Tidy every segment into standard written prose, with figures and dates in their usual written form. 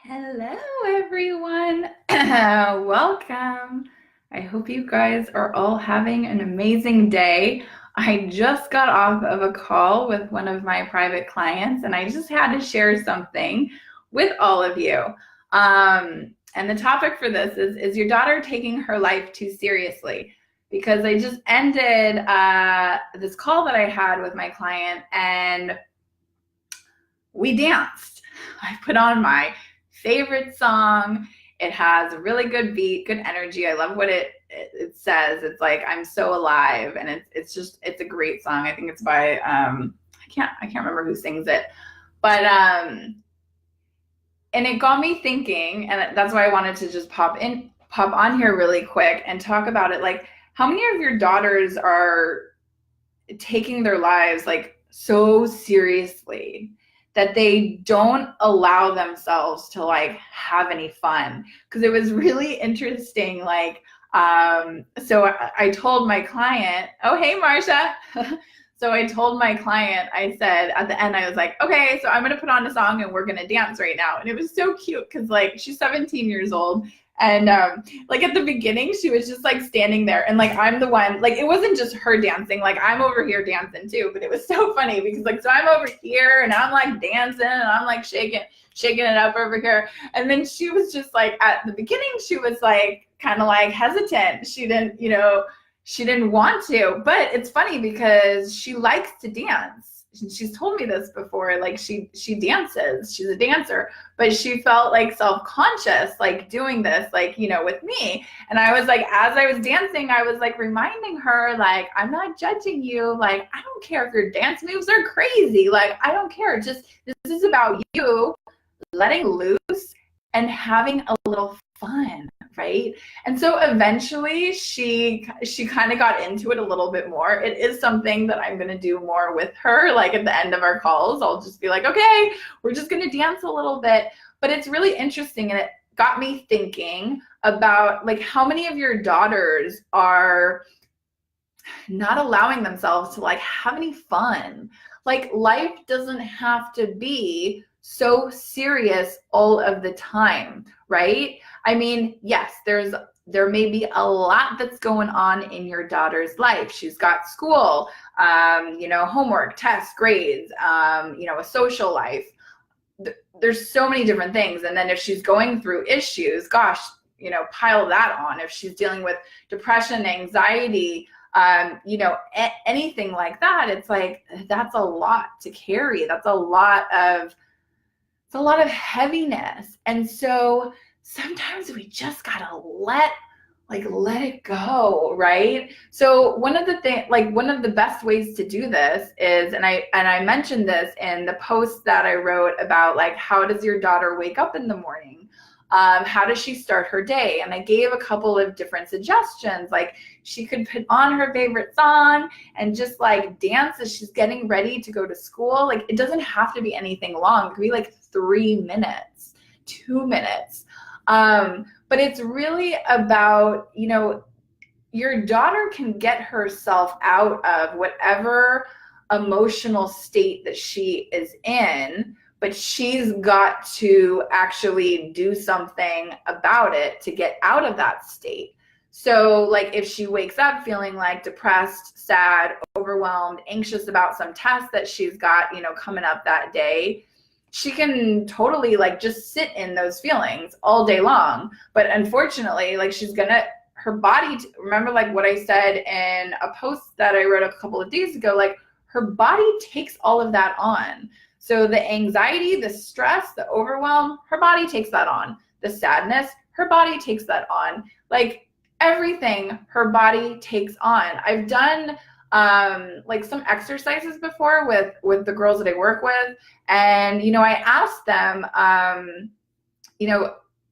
Hello, everyone. Welcome. I hope you guys are all having an amazing day. I just got off of a call with one of my private clients, and I just had to share something with all of you. And the topic for this is your daughter taking her life too seriously? Because I just ended this call that I had with my client, and we danced. I put on my favorite song. It has a really good beat, good energy. I love what it says. It's like I'm so alive, and it's a great song. I think it's by I can't remember who sings it, but and it got me thinking, and that's why I wanted to just pop on here really quick and talk about it. Like, how many of your daughters are taking their lives like so seriously that they don't allow themselves to like have any fun? Because it was really interesting. Like, so I told my client, oh, hey, Marsha. So I told my client, I said at the end, I was like, okay, so I'm going to put on a song and we're going to dance right now. And it was so cute because like she's 17 years old. And like at the beginning, she was just like standing there, and like I'm the one, like it wasn't just her dancing, like I'm over here dancing too. But it was so funny because like, so I'm over here and I'm like dancing and I'm like shaking it up over here. And then she was just like, at the beginning, she was like kind of like hesitant. She didn't want to. But it's funny because she likes to dance. She's told me this before, like she dances, she's a dancer, but she felt like self-conscious, like doing this, like, with me. And I was like, as I was dancing, I was like reminding her, like, I'm not judging you. Like, I don't care if your dance moves are crazy. Like, I don't care. Just, this is about you letting loose and having a little fun, right? And so eventually she kind of got into it a little bit more. It is something that I'm going to do more with her. Like at the end of our calls, I'll just be like, okay, we're just going to dance a little bit. But it's really interesting, and it got me thinking about like how many of your daughters are not allowing themselves to like have any fun. Like, life doesn't have to be so serious all of the time, right? I mean, yes, there may be a lot that's going on in your daughter's life. She's got school, homework, tests, grades, a social life. There's so many different things. And then if she's going through issues, gosh, pile that on. If she's dealing with depression, anxiety, anything like that, it's like, that's a lot to carry. That's a lot of heaviness. And so sometimes we just gotta let it go, right? So one of the best ways to do this is, and I mentioned this in the post that I wrote about, like, how does your daughter wake up in the morning? How does she start her day? And I gave a couple of different suggestions. Like, she could put on her favorite song and just like dance as she's getting ready to go to school. Like, it doesn't have to be anything long. It could be like 3 minutes, 2 minutes. But it's really about, your daughter can get herself out of whatever emotional state that she is in, but she's got to actually do something about it to get out of that state. So like, if she wakes up feeling like depressed, sad, overwhelmed, anxious about some test that she's got, coming up that day, she can totally like just sit in those feelings all day long. But unfortunately, like, her body, remember like what I said in a post that I wrote a couple of days ago, like, her body takes all of that on. So the anxiety, the stress, the overwhelm, her body takes that on. The sadness, her body takes that on. Like, everything her body takes on. I've done like some exercises before with the girls that I work with, and I asked them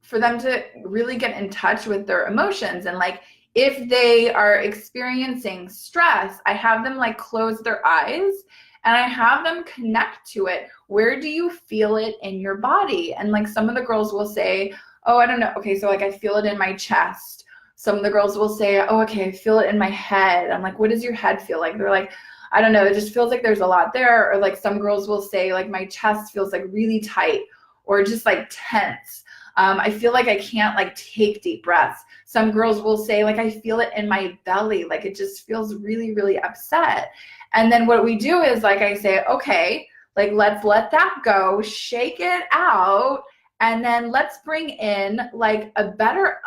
for them to really get in touch with their emotions. And like, if they are experiencing stress, I have them like close their eyes and I have them connect to it. Where do you feel it in your body? And like, some of the girls will say, oh, I don't know. Okay, so like, I feel it in my chest. Some of the girls will say, oh, okay, I feel it in my head. I'm like, what does your head feel like? They're like, I don't know, it just feels like there's a lot there. Or like, some girls will say, like, my chest feels like really tight. or just like tense. I feel like I can't like take deep breaths. Some girls will say like, I feel it in my belly. Like it just feels really, really upset. And then what we do is like, I say, okay, like let's let that go, shake it out. And then let's bring in like a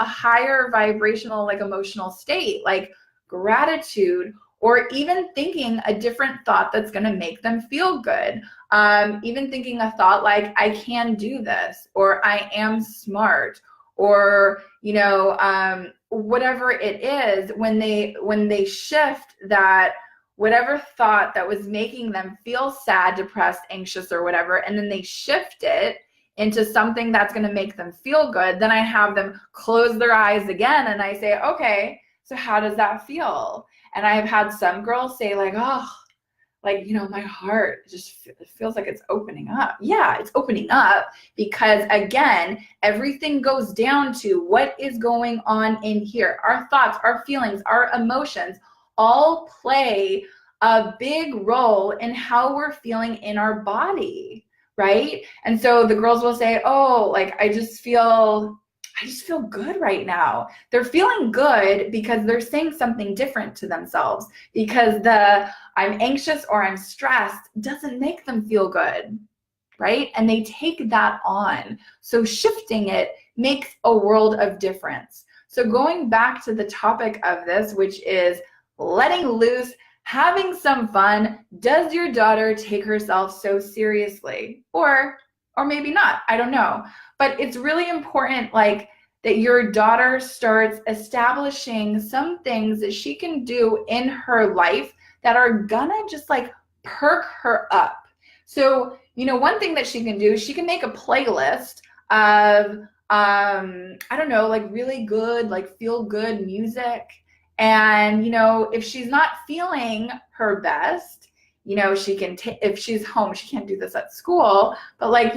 higher vibrational, like emotional state, like gratitude, or even thinking a different thought that's going to make them feel good. Even thinking a thought like, I can do this, or I am smart, or, whatever it is, when they shift that, whatever thought that was making them feel sad, depressed, anxious, or whatever, and then they shift it into something that's going to make them feel good, then I have them close their eyes again and I say, okay, so how does that feel? And I've had some girls say like, oh, like, my heart just feels like it's opening up. Yeah, it's opening up because, again, everything goes down to what is going on in here. Our thoughts, our feelings, our emotions all play a big role in how we're feeling in our body, right? And so the girls will say, oh, like, I just feel good right now. They're feeling good because they're saying something different to themselves, because the I'm anxious or I'm stressed doesn't make them feel good, right? And they take that on. So shifting it makes a world of difference. So going back to the topic of this, which is letting loose, having some fun. Does your daughter take herself so seriously? Or maybe not, I don't know. But it's really important, like, that your daughter starts establishing some things that she can do in her life that are gonna just like perk her up. So, one thing that she can do, she can make a playlist of, I don't know, like really good, like feel good music. And, if she's not feeling her best, she can, if she's home, she can't do this at school, but like,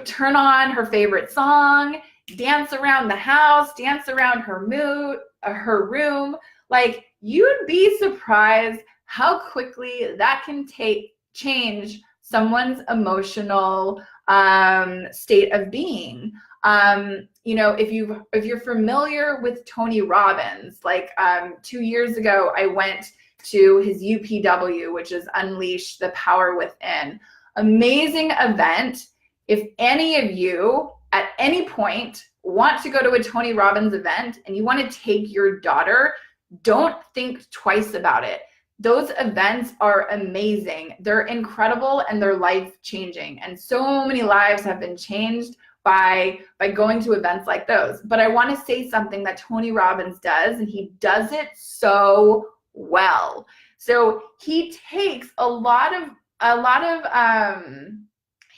turn on her favorite song, dance around the house, dance around her room. Like, you'd be surprised how quickly that can change someone's emotional state of being. If you're familiar with Tony Robbins, like 2 years ago, I went to his UPW, which is Unleash the Power Within. Amazing event. If any of you at any point want to go to a Tony Robbins event and you want to take your daughter, don't think twice about it. Those events are amazing. They're incredible and they're life-changing. And so many lives have been changed by going to events like those. But I want to say something that Tony Robbins does, and he does it so well. So he takes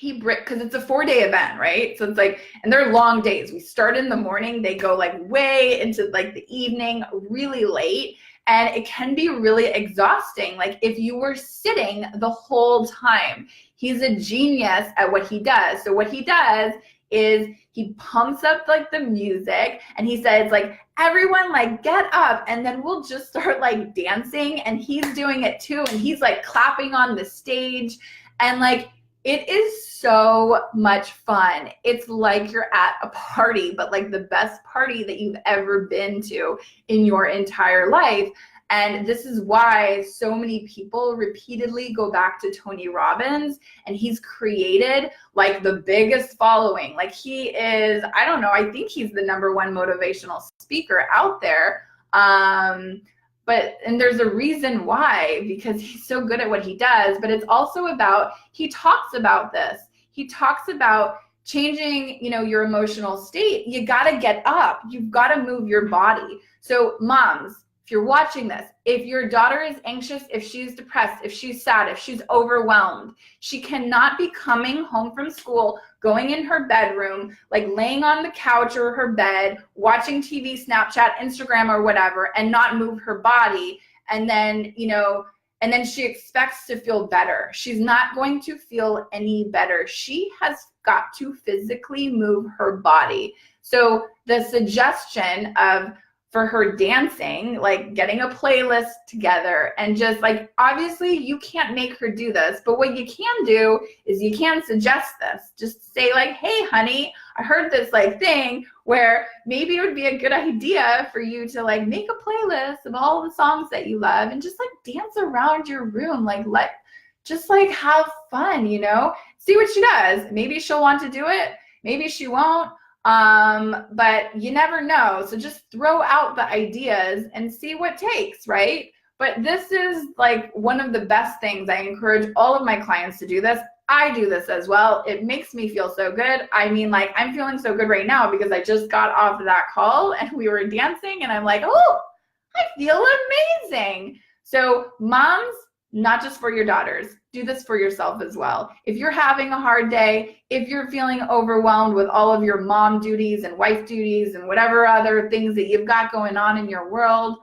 because it's a 4-day event, right? So it's like, and they're long days. We start in the morning, they go like way into like the evening, really late. And it can be really exhausting. Like if you were sitting the whole time. He's a genius at what he does. So what he does is he pumps up like the music and he says like, everyone like get up, and then we'll just start like dancing, and he's doing it too. And he's like clapping on the stage, and like, it is so much fun. It's like you're at a party, but like the best party that you've ever been to in your entire life. And this is why so many people repeatedly go back to Tony Robbins, and he's created like the biggest following. Like he is, I don't know, I think he's the #1 motivational speaker out there. And there's a reason why, because he's so good at what he does, but it's also about, he talks about this. He talks about changing, your emotional state. You got to get up. You've got to move your body. So moms, if you're watching this, if your daughter is anxious, if she's depressed, if she's sad, if she's overwhelmed, she cannot be coming home from school, going in her bedroom, like laying on the couch or her bed, watching TV, Snapchat, Instagram, or whatever, and not move her body. And then, and then she expects to feel better. She's not going to feel any better. She has got to physically move her body. So the suggestion of for her dancing, like getting a playlist together and just like, obviously you can't make her do this, but what you can do is you can suggest this. Just say like, hey honey, I heard this like thing where maybe it would be a good idea for you to like make a playlist of all the songs that you love and just like dance around your room, like just like have fun, you know? See what she does. Maybe she'll want to do it, maybe she won't. But you never know. So just throw out the ideas and see what takes, right? But this is like one of the best things. I encourage all of my clients to do this. I do this as well. It makes me feel so good. I mean, like I'm feeling so good right now because I just got off of that call and we were dancing and I'm like, oh, I feel amazing. So moms, not just for your daughters, do this for yourself as well. If you're having a hard day, if you're feeling overwhelmed with all of your mom duties and wife duties and whatever other things that you've got going on in your world,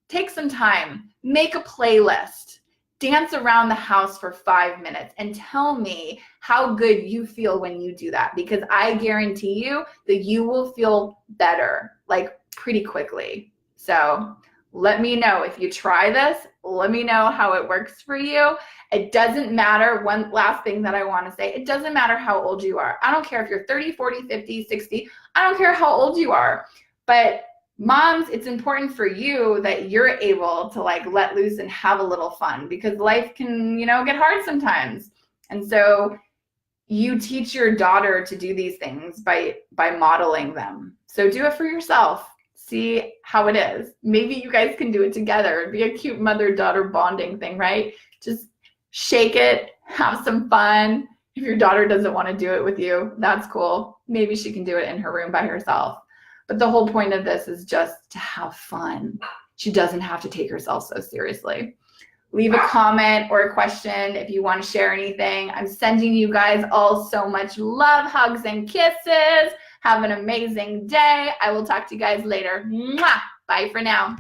take some time, make a playlist, dance around the house for 5 minutes and tell me how good you feel when you do that, because I guarantee you that you will feel better like pretty quickly. So let me know if you try this. Let me know how it works for you. It doesn't matter. One last thing that I want to say, it doesn't matter how old you are. I don't care if you're 30, 40, 50, 60. I don't care how old you are. But moms, it's important for you that you're able to like let loose and have a little fun, because life can, you know, get hard sometimes. And so you teach your daughter to do these things by modeling them. So do it for yourself. See how it is. Maybe you guys can do it together. It'd be a cute mother-daughter bonding thing, right? Just shake it, have some fun. If your daughter doesn't want to do it with you, that's cool. Maybe she can do it in her room by herself. But the whole point of this is just to have fun. She doesn't have to take herself so seriously. Leave a comment or a question if you want to share anything. I'm sending you guys all so much love, hugs, and kisses. Have an amazing day. I will talk to you guys later. Mwah! Bye for now.